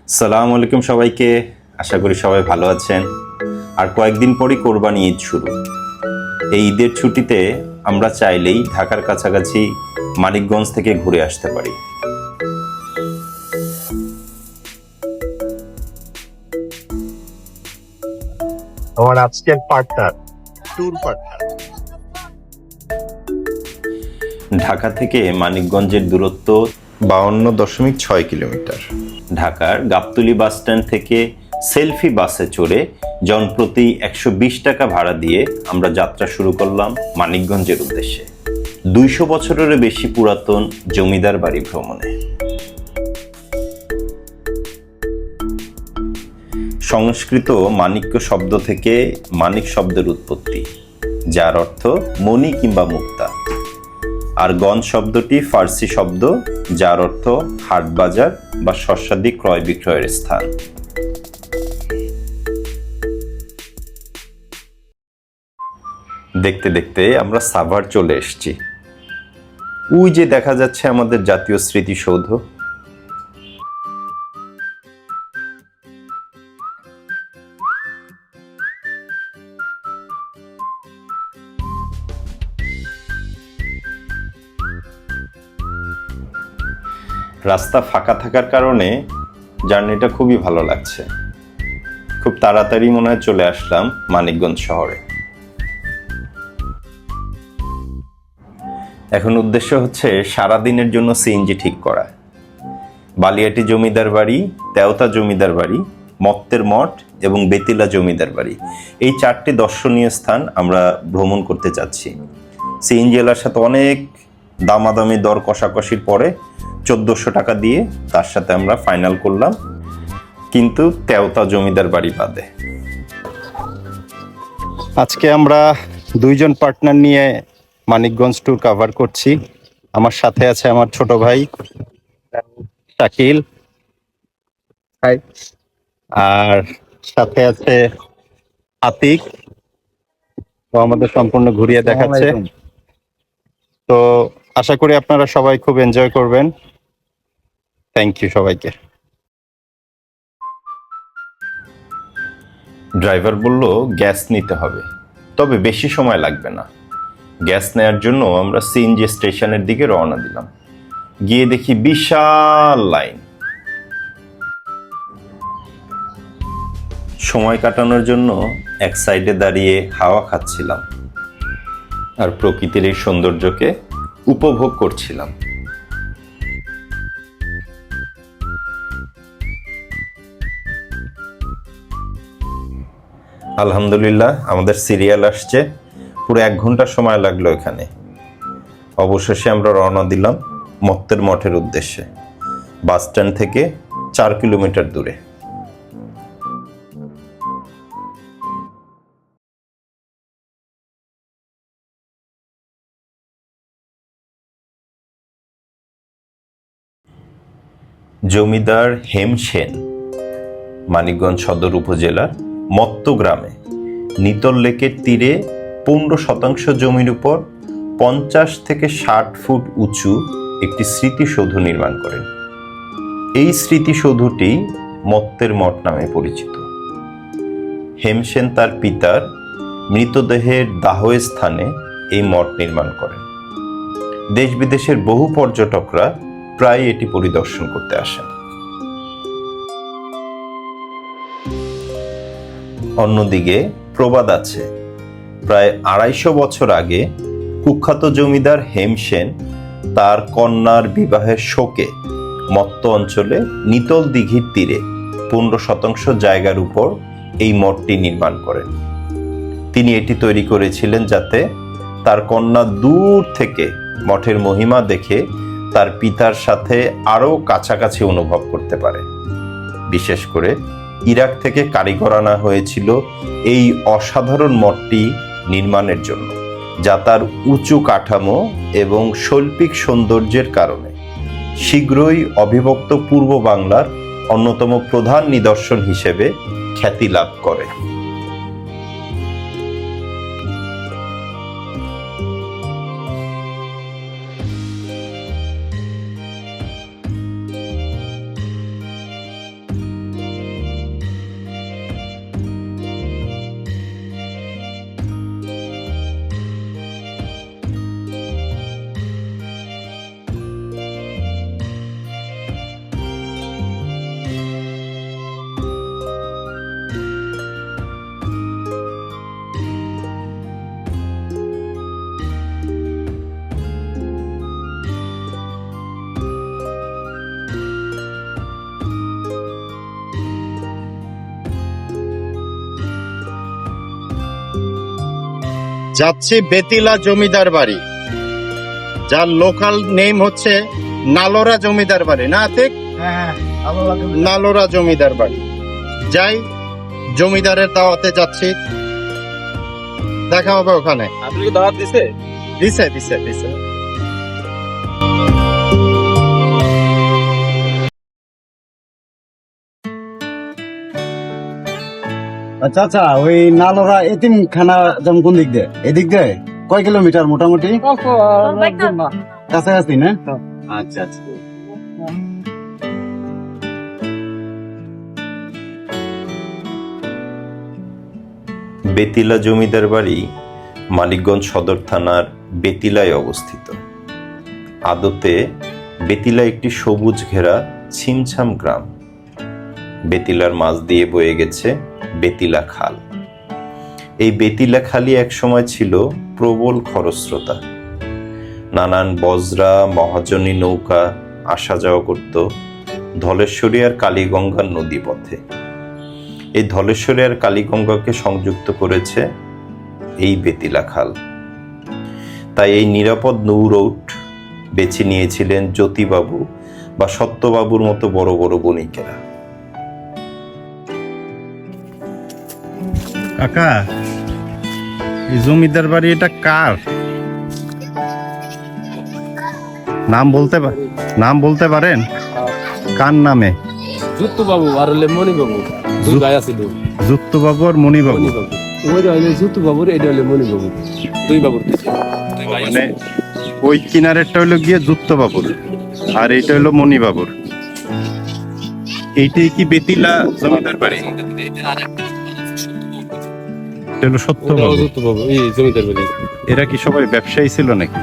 সালাম আলাইকুম সবাইকে। আশা করি সবাই ভালো আছেন। আর কয়েকদিন পরই কোরবানি ঈদ শুরু। এই ঈদের ছুটিতে আমরা চাইলেই ঢাকার কাছাকাছি মানিকগঞ্জ থেকে ঘুরে আসতে পারি। আমার আজকের পার্টনার, ট্যুর পার্টনার। ঢাকা থেকে মানিকগঞ্জের দূরত্ব 52.6 কিলোমিটার। ঢাকার গাবতলী বাস স্ট্যান্ড থেকে সেলফি বাসে চড়ে জনপ্রতি 120 টাকা ভাড়া দিয়ে আমরা যাত্রা শুরু করলাম মানিকগঞ্জের উদ্দেশ্যে। 200 বছরেরও বেশি পুরাতন জমিদার বাড়ি ভ্রমণে। সংস্কৃত মাণিক্য শব্দ থেকে মানিক শব্দের উৎপত্তি, যার অর্থ মণি কিংবা মুক্তা। আর গঞ্জ শব্দটি ফার্সি শব্দ, যার অর্থ হাট বাজার বা শস্যাদি ক্রয় বিক্রয়ের স্থান। দেখতে দেখতে আমরা সাভার চলে এসেছি। ওই যে দেখা যাচ্ছে আমাদের জাতীয় স্মৃতিসৌধ। রাস্তা ফাঁকা থাকার কারণে জার্নিটা খুবই ভালো লাগছে। খুব তাড়াতাড়ি মনে হয় চলে আসলাম মানিকগঞ্জ শহরে। এখন উদ্দেশ্য হচ্ছে সারাদিনের জন্য সিএনজি ঠিক করা। বালিয়াটি জমিদার বাড়ি, তেওতা জমিদার বাড়ি, মত্তের মঠ এবং বেতিলা জমিদার বাড়ি, এই 4টি দর্শনীয় স্থান আমরা ভ্রমণ করতে চাচ্ছি। সিএনজি এলার সাথে অনেক দামাদামি দর কষাকষির পরে 1400 টাকা দিয়ে তার সাথে আমরা ফাইনাল করলাম, কিন্তু তেওতা জমিদার বাড়ি বাদে। আজকে আমরা 2 জন পার্টনার নিয়ে মানিকগঞ্জ ট্যুর কভার করছি। আমার সাথে আছে আমার ছোট ভাই শাকিল, আর সাথে আছে আতিক, ও আমাদের সম্পূর্ণ ঘুরিয়ে দেখাচ্ছে। তো আশা করি আপনারা সবাই খুব এনজয় করবেন। থ্যাংক ইউ সবাইকে। ড্রাইভার বলল গ্যাস নিতে হবে, তবে বেশি সময় লাগবে না। গ্যাস নেয়ার জন্য আমরা সিএনজি স্টেশনের দিকে রওনা দিলাম। গিয়ে দেখি বিশাল লাইন। সময় কাটানোর জন্য এক সাইডে দাঁড়িয়ে হাওয়া খাচ্ছিলাম আর প্রকৃতির এই সৌন্দর্যকে উপভোগ করছিলাম। আলহামদুলিল্লাহ, আমাদের সিরিয়াল আসছে। পুরো 1 ঘন্টা সময় লাগলো এখানে। অবশেষে আমরা রওনা দিলাম মত্তের মঠের উদ্দেশ্যে, বাস স্ট্যান্ড থেকে 4 কিলোমিটার দূরে। জমিদার হেমসেন মানিকগঞ্জ সদর উপজেলার মত্ত গ্রামে নিতল লেকের তীরে 15% জমির উপর 50 থেকে 60 ফুট উঁচু একটি স্মৃতিসৌধ নির্মাণ করেন। এই স্মৃতিসৌধটি মত্তের মঠ নামে পরিচিত। হেমসেন তার পিতার মৃতদেহের দাহ স্থানে এই মঠ নির্মাণ করেন। দেশ বিদেশের বহু পর্যটকরা প্রায় এটি পরিদর্শন করতে আসেন। অন্যদিকে প্রবাদ আছে, প্রায় 250 বছর আগে কুখ্যাত জমিদার হেমসেন তার কন্যার বিবাহের শোকে মত্ত অঞ্চলে নিতল দিঘির তীরে 15% জায়গার উপর এই মঠটি নির্মাণ করেন। তিনি এটি তৈরি করেছিলেন যাতে তার কন্যা দূর থেকে মঠের মহিমা দেখে তার পিতার সাথে আরো কাছাকাছি অনুভব করতে পারে। বিশেষ করে ইরাক থেকে কারিগর আনা হয়েছিল এই অসাধারণ মঠটি নির্মাণের জন্য, যা তার উঁচু কাঠামো এবং শৈল্পিক সৌন্দর্যের কারণে শীঘ্রই অবিভক্ত পূর্ব বাংলার অন্যতম প্রধান নিদর্শন হিসেবে খ্যাতি লাভ করে। যাচ্ছি বেতিলা জমিদার বাড়ি, যার লোকাল নেম হচ্ছে নালোরা জমিদার বাড়ি। না ঠিক? নালোরা জমিদার বাড়ি। যাই, জমিদারের দাওয়াতে যাচ্ছি, দেখা হবে ওখানে। আপনি কি দাওয়াত দিছে? দিছে দিছে দিছে। আচ্ছা আচ্ছা, ওই নালোরা এতিমখানা যেমন কোন দিক দিয়ে? এদিক দিয়ে কয় কিলোমিটার মোটামুটি? কাছাকাছি না? আচ্ছা আচ্ছা। বেতিলা জমিদার বাড়ি মানিকগঞ্জ সদর থানার বেতিলায় অবস্থিত। আদতে বেতিলা একটি সবুজ ঘেরা ছিমছাম গ্রাম। বেতিলার মাঝ দিয়ে বয়ে গেছে বেতিলা খাল। এই বেতিলা খালি একসময় ছিল প্রবল খরস্রোতা। নানান বজরা মহাজনী নৌকা আসা যাওয়া করত ধলেশ্বরী আর কালীগঙ্গার নদী পথে। এই ধলেশ্বরী আর কালীগঙ্গাকে সংযুক্ত করেছে এই বেতিলা খাল। তাই এই নিরাপদ নৌ রুট বেছে নিয়েছিলেন জ্যোতিবাবু বা সত্যবাবুর মতো বড় বড় বণিকেরা। কাকা, এই জমিদার বাড়ি এটা কার? নাম বলতে পারেন? কার নামে? যুক্ত বাবু আর হলে মণি বাবু, দুই ভাই আছিল। যুক্ত বাবু আর মণি বাবু। ওইটা হইলে যুক্ত বাবুর, এটা হইলে মণি বাবু, দুই বাবুর দিছে। দুই ভাই মানে ওই কিনারেরটা হইলো গিয়ে যুক্ত বাবুর আর এইটা হইলো মণি বাবুর। এইটাই কি বেতিলা জমিদার বাড়ি? এটা হলো সত্য বাবু। যুক্ত বাবু এই জমিদার বাড়ি। এরা কি সবাই ব্যবসায়ী ছিল নাকি?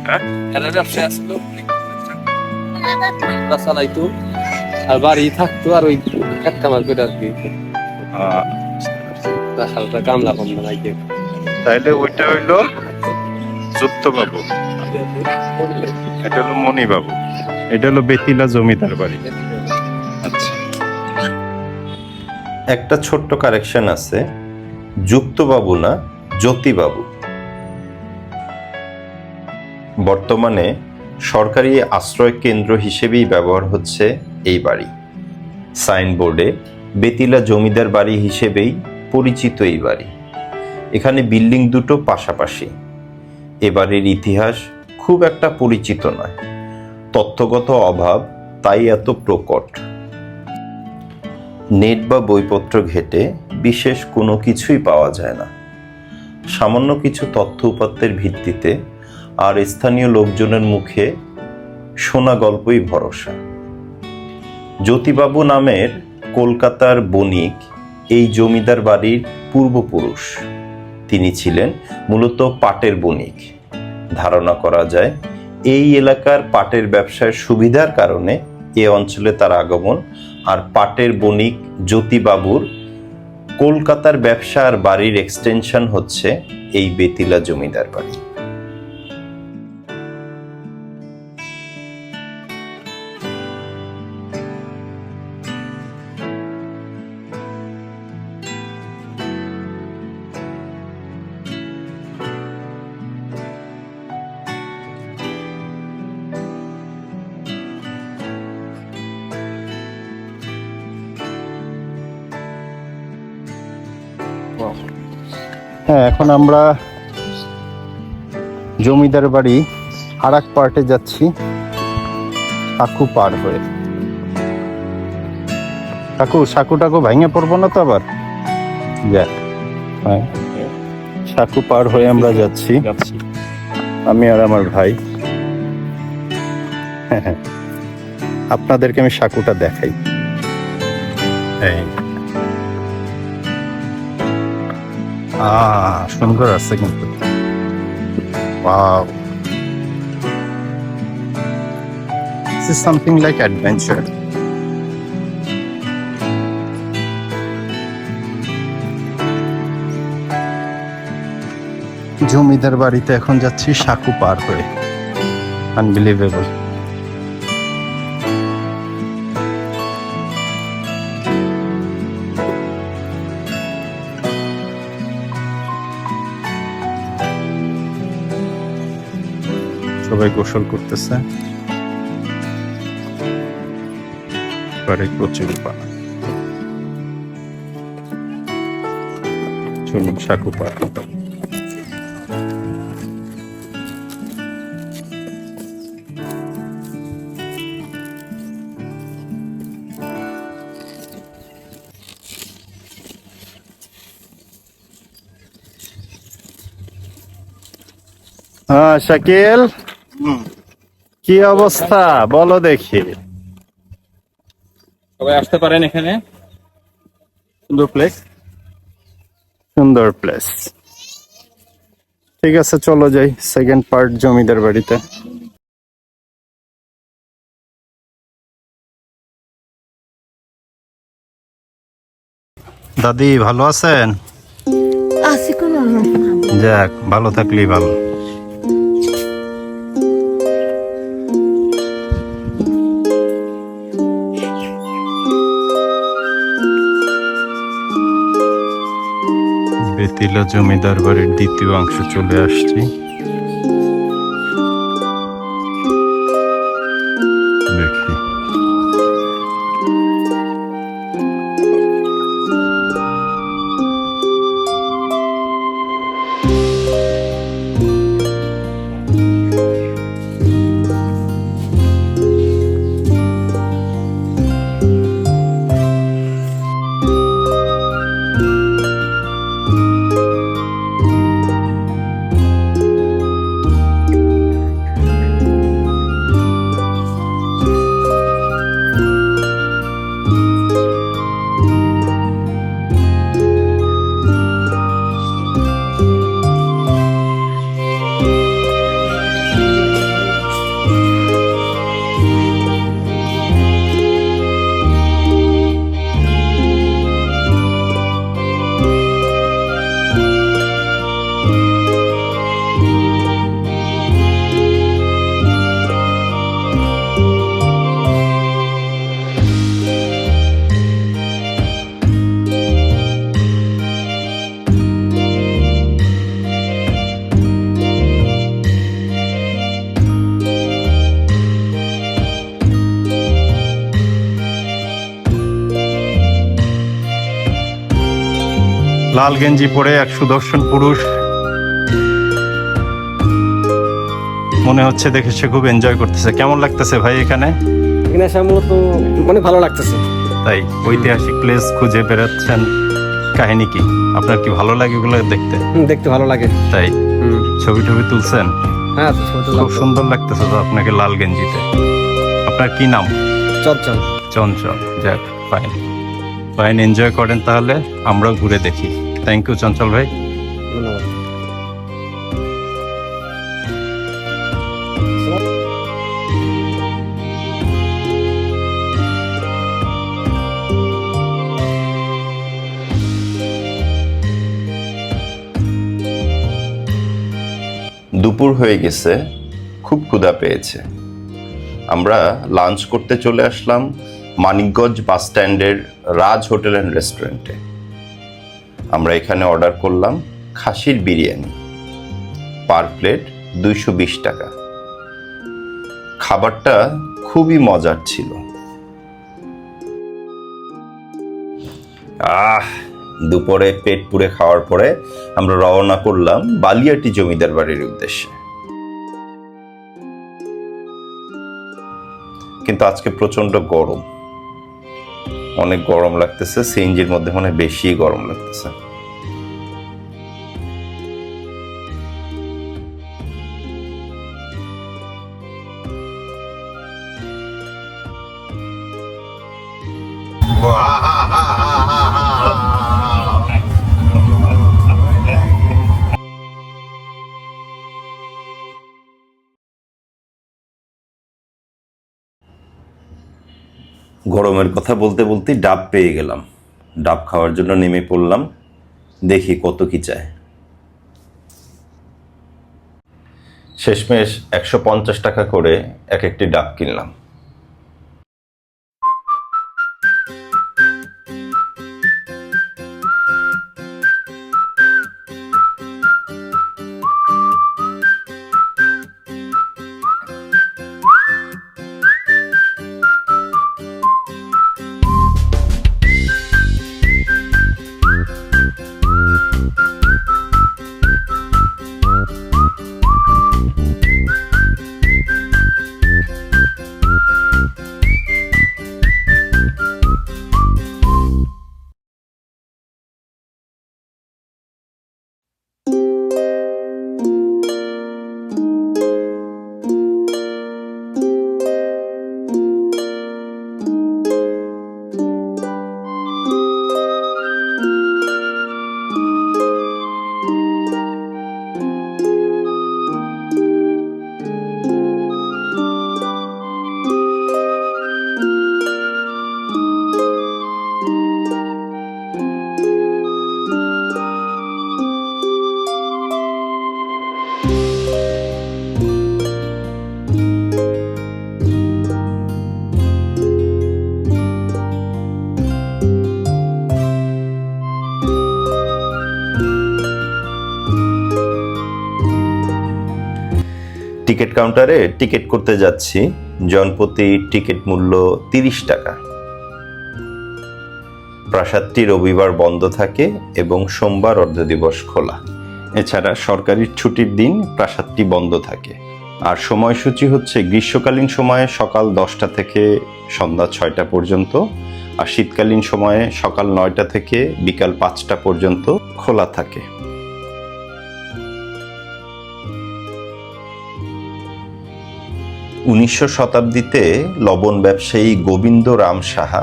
হ্যাঁ? এরা ব্যবসায় আসলো, চালাইতো আর বাড়ি থাকতো, আর ওই এক কামার করে আর কি হালকা কামলা কম না। তাইলে ওইটা হইলো যুক্ত বাবু, এটা হলো মণি বাবু, এটা হলো বেতিলা জমিদার বাড়ি। আচ্ছা, একটা ছোট্ট কারেকশন আছে, যুক্তবাবু না জ্যোতিবাবু। বর্তমানে সরকারি আশ্রয় কেন্দ্র হিসেবেই ব্যবহার হচ্ছে এই বাড়ি। সাইনবোর্ডে বেতিলা জমিদার বাড়ি হিসেবেই পরিচিত এই বাড়ি। এখানে বিল্ডিং দুটো পাশাপাশি। এ বাড়ির ইতিহাস খুব একটা পরিচিত নয়, তথ্যগত অভাব তাই এত প্রকট। নেট বা বইপত্র ঘেটে বিশেষ কোনো কিছুই পাওয়া যায় না। সামান্য কিছু তথ্য উপাত্তের ভিত্তিতে আর স্থানীয় লোকজনের মুখে শোনা গল্পই ভরসা। জ্যোতিবাবু নামের কলকাতার বণিক এই জমিদার বাড়ির পূর্বপুরুষ। তিনি ছিলেন মূলত পাটের বণিক। ধারণা করা যায় এই এলাকার পাটের ব্যবসার সুবিধার কারণে এ অঞ্চলে তার আগমন, আর পাটের বণিক জ্যোতিবাবুর কলকাতার ব্যবসা আর বাড়ির এক্সটেনশন হচ্ছে এই বেতিলা জমিদার বাড়ি। হ্যাঁ, এখন আমরা জমিদার বাড়ি আর এক পার্টে যাচ্ছি, সাঁকু পার হয়ে। সাঁকু ভাঙে পড়বো না তো আবার? হ্যাঁ, সাঁকু পার হয়ে আমরা যাচ্ছি, আমি আর আমার ভাই। হ্যাঁ, আপনাদেরকে আমি সাঁকুটা দেখাই। সুন্দর আছে কিন্তু। Wow. This is something like adventure. জমিদার বাড়িতে এখন যাচ্ছি সাঁকু পার হয়ে। আনবিলিভেবল। সবাই গোসল করতেছে, প্রচুর পানা। চলুন সাঁকু পার। হ্যাঁ শাকিল, কি অবস্থা বলো দেখি। সবাই আসতে পারেন এখানে, সুন্দর প্লেস। সুন্দর প্লেস। ঠিক আছে, চলো যাই সেকেন্ড পার্ট জমিদার বাড়িতে। দাদি ভালো আছেন? আছি কোনো রকম। যাক, ভালো থাকলেই ভালো। বেতিলা জমিদার বাড়ির দ্বিতীয় অংশ চলে আসছি। দেখি লাল গেঞ্জি পরে এক সুদর্শন পুরুষ, মনে হচ্ছে দেখে সে খুব এনজয় করতেছে। কেমন লাগতেছে ভাই এখানে? এখানে আসা মূলত অনেক ভালো লাগতেছে। তাই ঐতিহাসিক প্লেস খুঁজে বেড়াচ্ছেন, কাহিনী কি? আপনার কি ভালো লাগে এগুলো দেখতে? দেখতে ভালো লাগে। তাই ছবি টবি তুলছেন? হ্যাঁ, খুব সুন্দর লাগতেছে তো আপনাকে লাল গেঞ্জিতে। আপনার কি নাম? চঞ্চল। চঞ্চল। যাক, ফাইন ফাইন, এনজয় করেন তাহলে, আমরাও ঘুরে দেখি। থ্যাংক ইউ চঞ্চল ভাই। ধন্যবাদ। দুপুর হয়ে গেছে, খুব ক্ষুধা পেয়েছে। আমরা লাঞ্চ করতে চলে আসলাম মানিকগঞ্জ বাস স্ট্যান্ডের রাজ হোটেল অ্যান্ড রেস্টুরেন্টে। আমরা এখানে অর্ডার করলাম খাসির বিরিয়ানি, পার প্লেট 220 টাকা। খাবারটা খুবই মজার ছিল। দুপুরে পেট পুড়ে খাওয়ার পরে আমরা রওনা করলাম বালিয়াটি জমিদার বাড়ির উদ্দেশ্যে। কিন্তু আজকে প্রচন্ড গরম, অনেক গরম লাগতেছে। সিএনজির মধ্যে মনে হয় বেশি গরম লাগতেছে। গরমের কথা বলতে বলতে ডাব পেয়ে গেলাম। ডাব খাওয়ার জন্য নেমে পড়লাম, দেখি কত কি চায়। শেষমেশ 150 টাকা করে এক একটি ডাব কিনলাম। টিকিট কাউন্টারে টিকিট করতে যাচ্ছি। জনপ্রতি টিকিট মূল্য 30 টাকা। প্রাসাদটি রবিবার বন্ধ থাকে এবং সোমবার অর্ধদিবস খোলা। এছাড়া সরকারি ছুটির দিন প্রাসাদটি বন্ধ থাকে। আর সময়সূচি হচ্ছে গ্রীষ্মকালীন সময়ে সকাল 10টা থেকে সন্ধ্যা 6টা পর্যন্ত, আর শীতকালীন সময়ে সকাল 9টা থেকে বিকাল 5টা পর্যন্ত খোলা থাকে। উনিশশো শতাব্দীতে লবণ ব্যবসায়ী গোবিন্দ রাম সাহা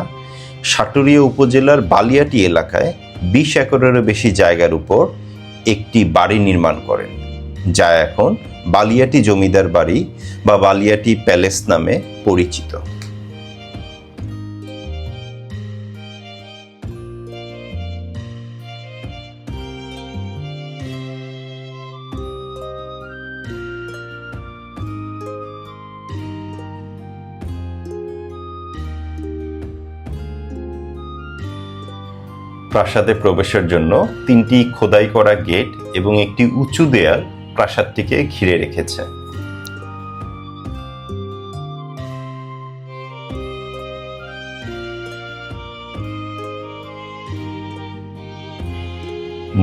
সাটুরিয়া উপজেলার বালিয়াটি এলাকায় 20 একরেরও বেশি জায়গার উপর একটি বাড়ি নির্মাণ করেন, যা এখন বালিয়াটি জমিদার বাড়ি বা বালিয়াটি প্যালেস নামে পরিচিত। প্রাসাদে প্রবেশের জন্য 3টি খোদাই করা গেট এবং একটি উঁচু দেয়াল প্রাসাদটিকে ঘিরে রেখেছে।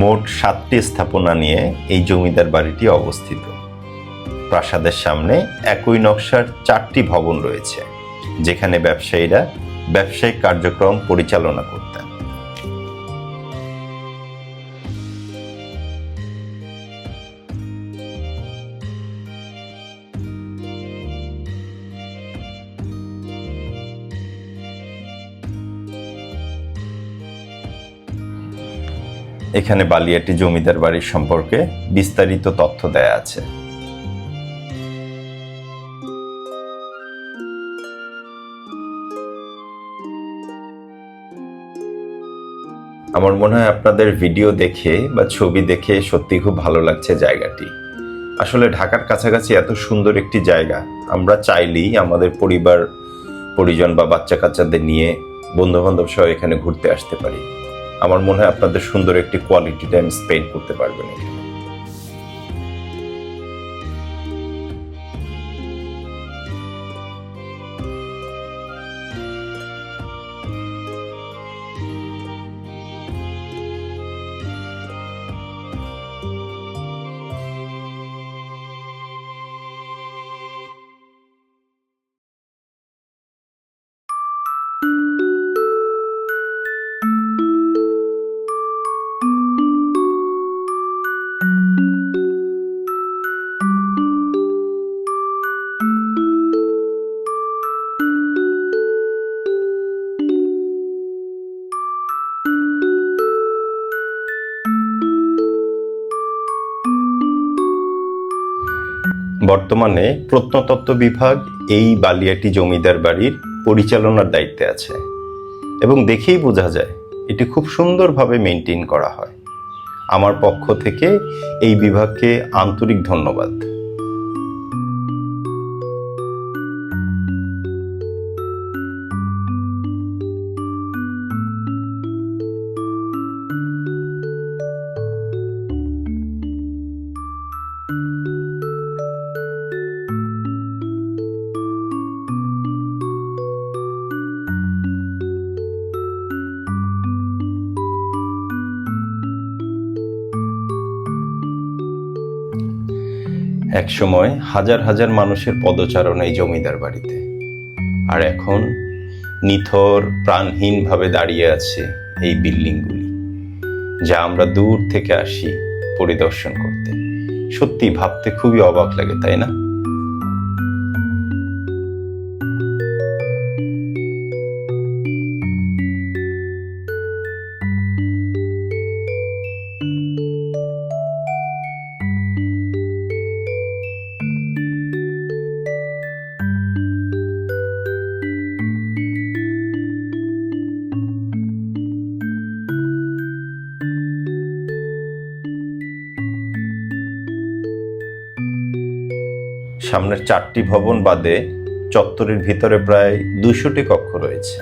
মোট 7টি স্থাপনা নিয়ে এই জমিদার বাড়িটি অবস্থিত। প্রাসাদের সামনে একই নকশার 4টি ভবন রয়েছে, যেখানে ব্যবসায়ীরা ব্যবসায়িক কার্যক্রম পরিচালনা করতেন। এখানে বালিয়াটি জমিদার বাড়ির সম্পর্কে বিস্তারিত তথ্য দেয়া আছে। আমার মনে হয় আপনাদের ভিডিও দেখে বা ছবি দেখে সত্যি খুব ভালো লাগছে জায়গাটি। আসলে ঢাকার কাছাকাছি এত সুন্দর একটি জায়গা আমরা চাইলেই আমাদের পরিবার পরিজন বা বাচ্চা কাচ্চাদের নিয়ে বন্ধু বান্ধব সহ এখানে ঘুরতে আসতে পারি। আমার মনে হয় আপনাদের সুন্দর একটি কোয়ালিটি টাইম স্পেন্ড করতে পারবেন এখানে। বর্তমানে প্রত্নতত্ত্ব বিভাগ এই বালিয়াটি জমিদার বাড়ির পরিচালনার দায়িত্বে আছে এবং দেখেই বোঝা যায় এটি খুব সুন্দরভাবে মেনটেন করা হয়। আমার পক্ষ থেকে এই বিভাগকে আন্তরিক ধন্যবাদ। একসময় হাজার হাজার মানুষের পদচারণ এই জমিদার বাড়িতে, আর এখন নিথর প্রাণহীনভাবে দাঁড়িয়ে আছে এই বিল্ডিংগুলি, যা আমরা দূর থেকে আসি পরিদর্শন করতে। সত্যি ভাবতে খুবই অবাক লাগে, তাই না? সামনের 4টি ভবন বাদে চত্বরের ভিতরে প্রায় 200টি কক্ষ রয়েছে।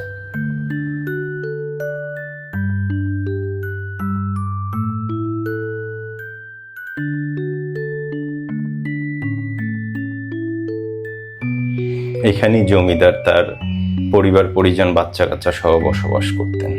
এখানেই জমিদার তার পরিবার পরিজন বাচ্চা কাচ্চা সহ বসবাস করতেন।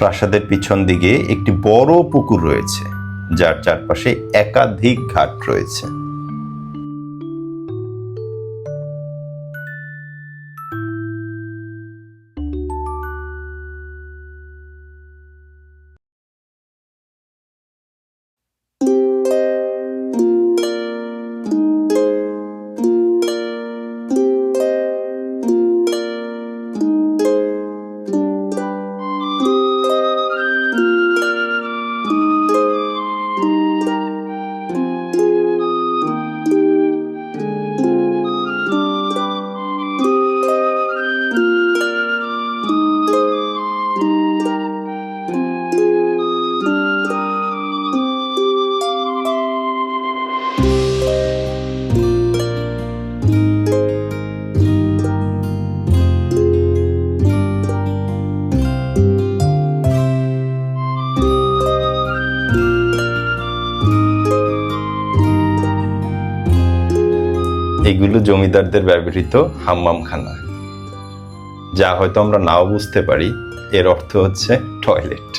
প্রাসাদের পিছন দিকে একটি বড় পুকুর রয়েছে, যার চারপাশে একাধিক ঘাট রয়েছে। এগুলো জমিদারদের ব্যবহৃত হাম্মামখানা, যা হয়তো আমরা নাও বুঝতে পারি। এর অর্থ হচ্ছে টয়লেট।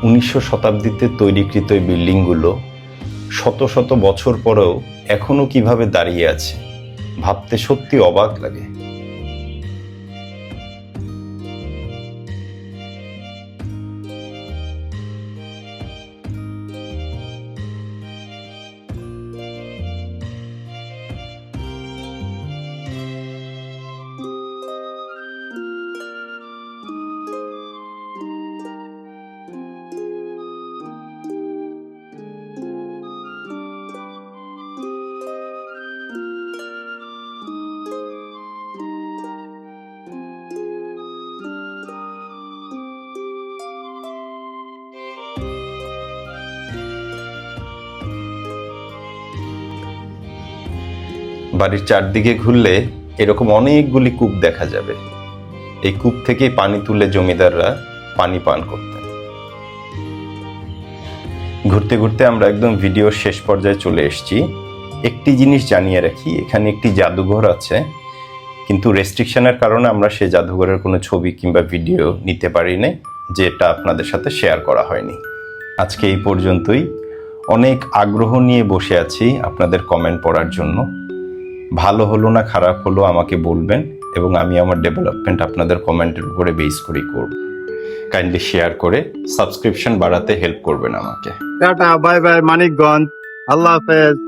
1900 শতাব্দীতে তৈরিকৃত এই বিল্ডিংগুলো শত শত বছর পরেও এখনো কিভাবে দাঁড়িয়ে আছে ভাবতে সত্যি অবাক লাগে। বাড়ির চারদিকে ঘুরলে এরকম অনেকগুলি কূপ দেখা যাবে। এই কূপ থেকে পানি তুলে জমিদাররা পানি পান করতেন। ঘুরতে ঘুরতে আমরা একদম ভিডিওর শেষ পর্যায়ে চলে এসেছি। একটি জিনিস জানিয়ে রাখি, এখানে একটি জাদুঘর আছে, কিন্তু রেস্ট্রিকশনের কারণে আমরা সেই জাদুঘরের কোনো ছবি কিংবা ভিডিও নিতে পারি নাই, যেটা আপনাদের সাথে শেয়ার করা হয়নি। আজকে এই পর্যন্তই। অনেক আগ্রহ নিয়ে বসে আছি আপনাদের কমেন্ট পড়ার জন্য। ভালো হলো না খারাপ হলো আমাকে বলবেন, এবং আমি আমার ডেভেলপমেন্ট আপনাদের কমেন্টের উপরে বেস করেই করব। কাইন্ডলি শেয়ার করে সাবস্ক্রিপশন বাড়াতে হেল্প করবেন আমাকে। টাটা, বাই বাই, মানিকগঞ্জ, আল্লাহ হাফেজ।